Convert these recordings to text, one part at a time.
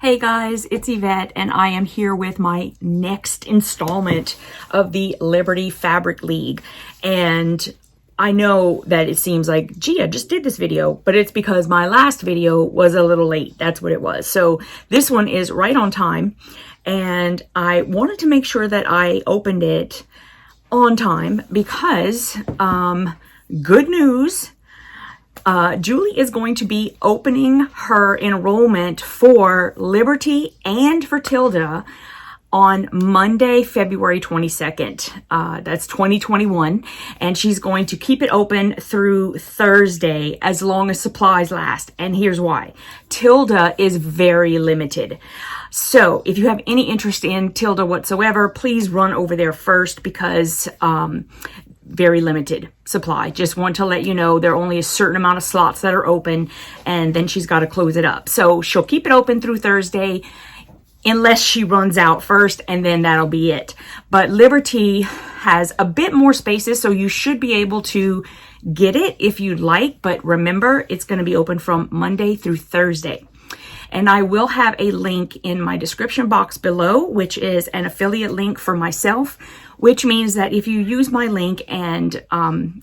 Hey guys, it's Yvette and I am here with my next installment of the Liberty Fabric League. And I know that it seems like, gee, I just did this video, but it's because my last video was a little late. That's what it was. So this one is right on time. And I wanted to make sure that I opened it on time because, good news, Julie is going to be opening her enrollment for Liberty and for Tilda on Monday, February 22nd. That's 2021. And she's going to keep it open through Thursday as long as supplies last. And here's why. Tilda is very limited. So if you have any interest in Tilda whatsoever, please run over there first because, very limited supply. Just want to let you know there are only a certain amount of slots that are open and then she's got to close it up. So she'll keep it open through Thursday unless she runs out first and then that'll be it. But Liberty has a bit more spaces, so you should be able to get it if you'd like. But remember, it's going to be open from Monday through Thursday. And I will have a link in my description box below, which is an affiliate link for myself, which means that if you use my link and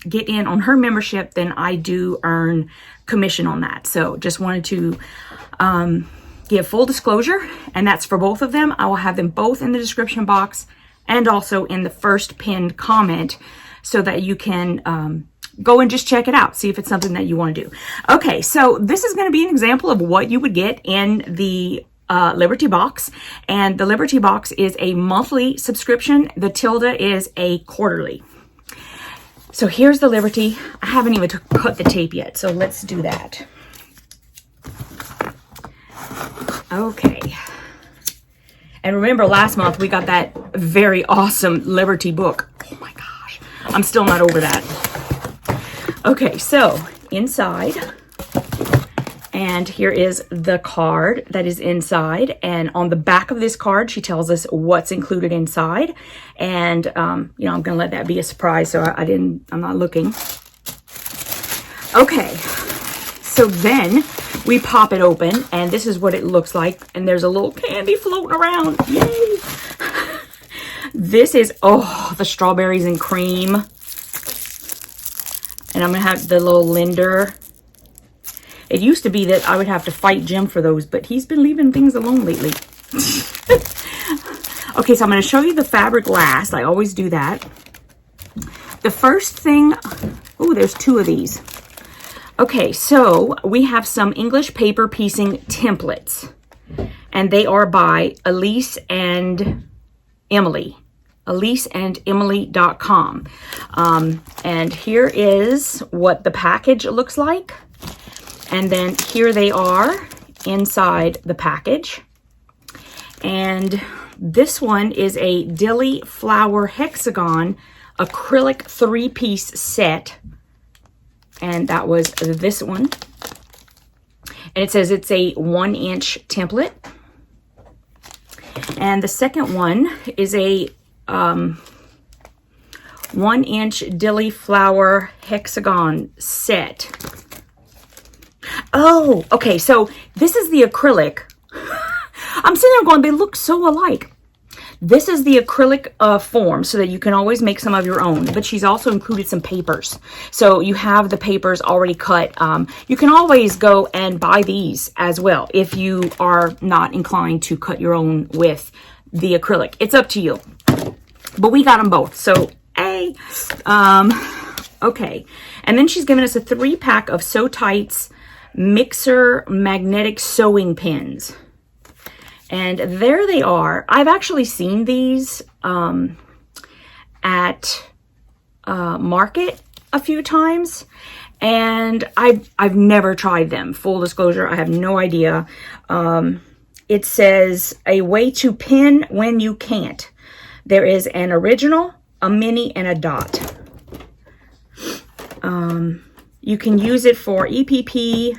get in on her membership, then I do earn commission on that. So just wanted to give full disclosure, and that's for both of them. I will have them both in the description box and also in the first pinned comment so that you can go and just check it out. See if it's something that you want to do. Okay, so this is going to be an example of what you would get in the Liberty box. And the Liberty box is a monthly subscription. The Tilda is a quarterly. So here's the Liberty. I haven't even cut the tape yet, so let's do that. Okay. And remember last month we got that very awesome Liberty book. Oh my gosh. I'm still not over that. Okay, so inside, and here is the card that is inside, and on the back of this card she tells us what's included inside, and you know, I'm gonna let that be a surprise, so I'm not looking. Okay, so then we pop it open and this is what it looks like, and there's a little candy floating around. Yay! This is, oh, the strawberries and cream. And I'm going to have the little Linder. It used to be that I would have to fight Jim for those, but he's been leaving things alone lately. Okay, so I'm going to show you the fabric last. I always do that. The first thing, oh, there's two of these. Okay, so we have some English paper piecing templates. And they are by Elise and Emily. EliseandEmily.com. And here is what the package looks like. And then here they are inside the package. And this one is a Dilly Flower Hexagon acrylic 3-piece set. And that was this one. And it says it's a 1-inch template. And the second one is a 1-inch Dilly Flower Hexagon set. Oh, okay, so this is the acrylic. I'm sitting there going, they look so alike. This is the acrylic form so that you can always make some of your own, but she's also included some papers. So you have the papers already cut. You can always go and buy these as well if you are not inclined to cut your own with the acrylic. It's up to you. But we got them both, so A. Okay, and then she's given us a 3-pack of Sew Tights mixer magnetic sewing pins. And there they are. I've actually seen these at Market a few times, and I've never tried them. Full disclosure, I have no idea. It says a way to pin when you can't. There is an original, a mini, and a dot. You can use it for EPP,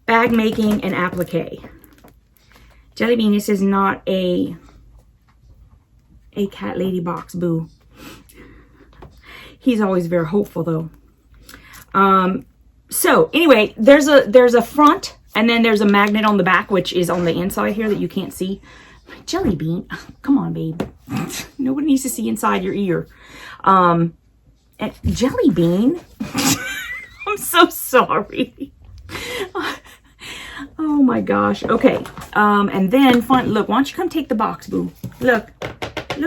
bag making, and applique. Jelly Bean, this is not a cat lady box, boo. He's always very hopeful though. So anyway, there's a front And then there's a magnet on the back, which is on the inside here that you can't see. Jelly bean. Come on, babe. Nobody needs to see inside your ear. And jelly bean. I'm so sorry. Oh my gosh. Okay. And then fun. Look, why don't you come take the box, boo? Look,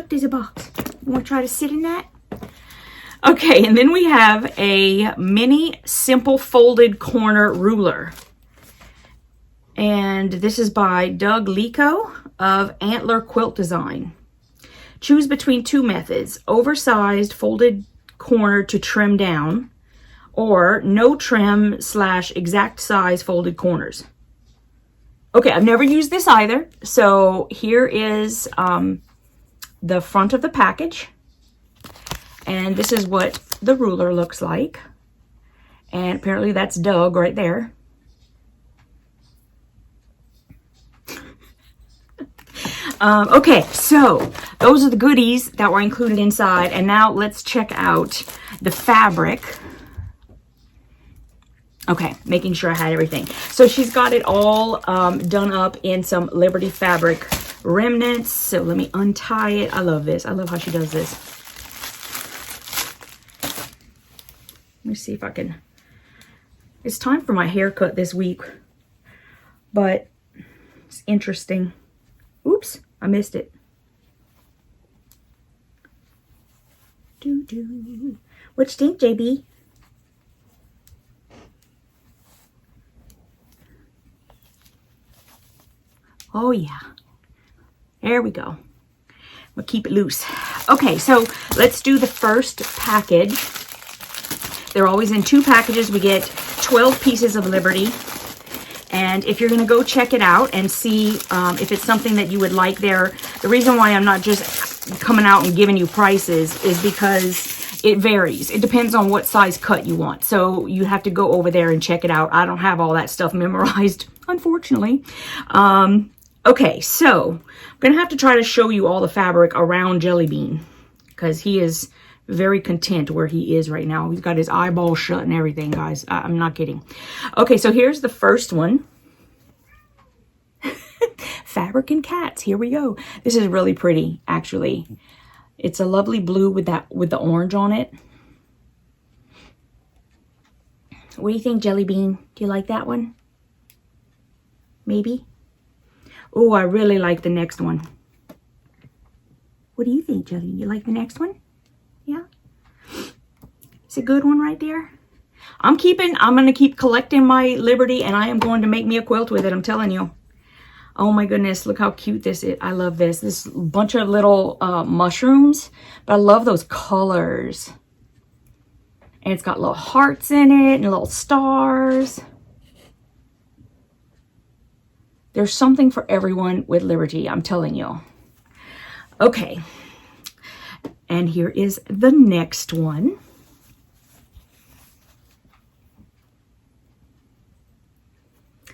there's a box. You want to try to sit in that? Okay. And then we have a mini simple folded corner ruler. And this is by Doug Lico of Antler Quilt Design. Choose between two methods: oversized folded corner to trim down, or no trim / exact size folded corners. Okay, I've never used this either. So here is the front of the package. And this is what the ruler looks like. And apparently that's Doug right there. Okay, so those are the goodies that were included inside. And now let's check out the fabric. Okay, making sure I had everything. So she's got it all done up in some Liberty fabric remnants. So let me untie it. I love this. I love how she does this. Let me see if I can. It's time for my haircut this week, but it's interesting. Oops, I missed it. What you think, JB? Oh yeah, there we go. We'll keep it loose. Okay, so let's do the first package. They're always in 2 packages. We get 12 pieces of Liberty. And if you're going to go check it out and see if it's something that you would like there, the reason why I'm not just coming out and giving you prices is because it varies. It depends on what size cut you want. So you have to go over there and check it out. I don't have all that stuff memorized, unfortunately. Okay, so I'm going to have to try to show you all the fabric around Jelly Bean because he is very content where he is right now. He's got his eyeballs shut and everything, guys. I'm not kidding. Okay, so here's the first one. Fabric and cats. Here we go. This is really pretty, actually. It's a lovely blue with the orange on it. What do you think, Jelly Bean? Do you like that one? Maybe? Oh, I really like the next one. What do you think, Jelly? You like the next one? Yeah? It's a good one right there. I'm going to keep collecting my Liberty, and I am going to make me a quilt with it, I'm telling you. Oh my goodness, look how cute this is. I love this. This bunch of little mushrooms, but I love those colors. And it's got little hearts in it and little stars. There's something for everyone with Liberty, I'm telling you. Okay. And here is the next one.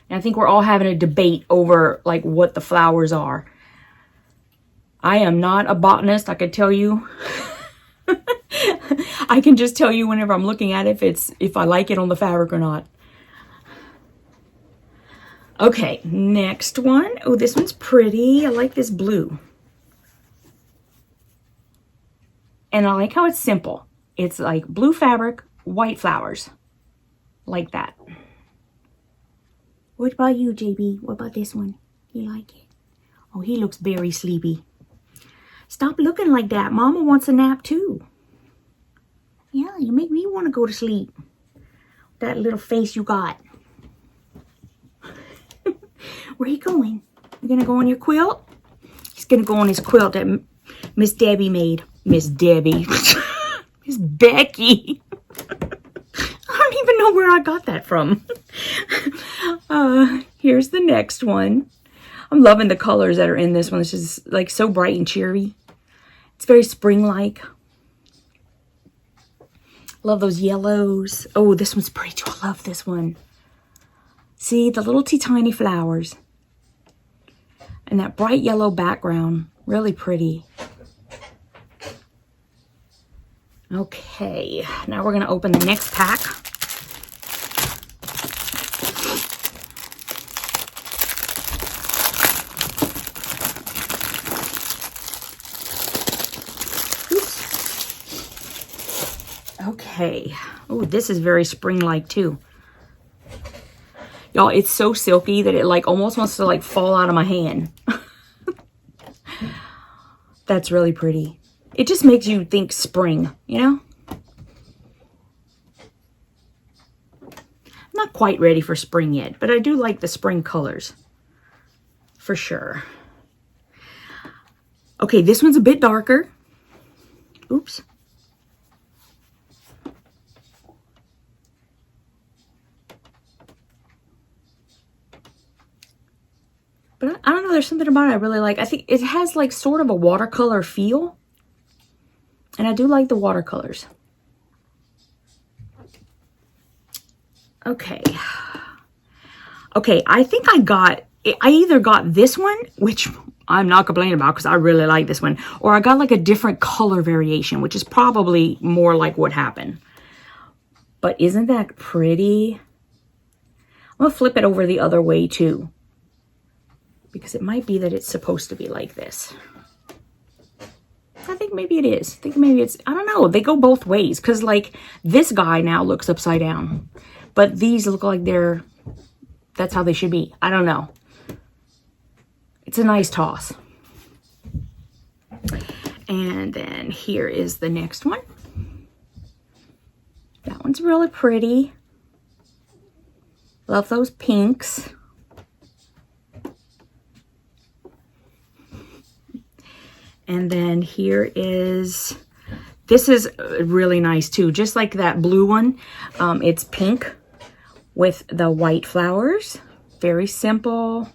And I think we're all having a debate over like what the flowers are. I am not a botanist, I can tell you. I can just tell you whenever I'm looking at it if I like it on the fabric or not. Okay, next one. Oh, this one's pretty. I like this blue. And I like how it's simple. It's like blue fabric, white flowers. Like that. What about you, JB? What about this one? You like it? Oh, he looks very sleepy. Stop looking like that. Mama wants a nap too. Yeah, you make me want to go to sleep. That little face you got. Where you going? You gonna go on your quilt? He's gonna go on his quilt that Miss Debbie made. Miss Debbie. Miss Becky. I don't even know where I got that from. Here's the next one. I'm loving the colors that are in this one. It's just like so bright and cheery. It's very spring-like. Love those yellows. Oh, this one's pretty too. I love this one. See the little tiny flowers. And that bright yellow background. Really pretty. Okay, now we're going to open the next pack. Okay. Oh, this is very spring-like too. Y'all, it's so silky that it like almost wants to like fall out of my hand. That's really pretty. It just makes you think spring, you know? I'm not quite ready for spring yet, but I do like the spring colors. For sure. Okay, this one's a bit darker. Oops. But I don't know, there's something about it I really like. I think it has like sort of a watercolor feel. And I do like the watercolors. Okay. Okay, I think I either got this one, which I'm not complaining about because I really like this one, or I got like a different color variation, which is probably more like what happened. But isn't that pretty? I'm gonna flip it over the other way too, because it might be that it's supposed to be like this. I think maybe it is. I think maybe it's, I don't know. They go both ways because like this guy now looks upside down, but these look like that's how they should be. I don't know. It's a nice toss. And then here is the next one. That one's really pretty. Love those pinks. And then here is, this is really nice too. Just like that blue one. It's pink with the white flowers. Very simple,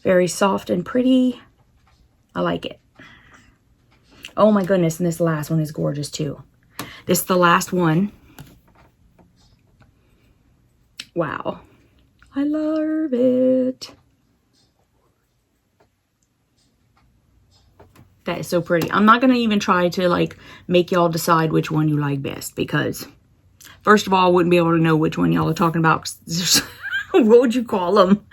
very soft and pretty. I like it. Oh my goodness, and this last one is gorgeous too. This is the last one. Wow. I love it. That is so pretty. I'm not going to even try to like make y'all decide which one you like best because first of all, I wouldn't be able to know which one y'all are talking about. What would you call them?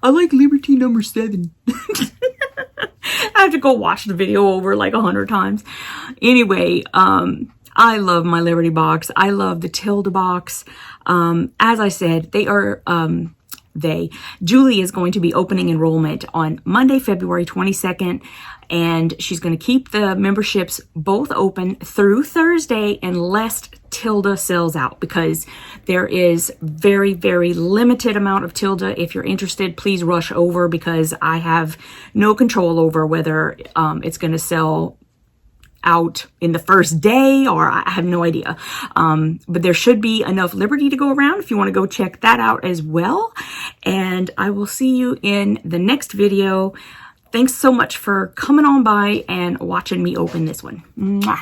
I like Liberty number 7. I have to go watch the video over like 100 times. Anyway, I love my Liberty box. I love the Tilda box. As I said, Julie is going to be opening enrollment on Monday, February 22nd, and she's going to keep the memberships both open through Thursday unless Tilda sells out, because there is very, very limited amount of Tilda. If you're interested, please rush over because I have no control over whether it's going to sell out in the first day, or I have no idea. But there should be enough Liberty to go around if you want to go check that out as well. And I will see you in the next video. Thanks so much for coming on by and watching me open this one. Mwah.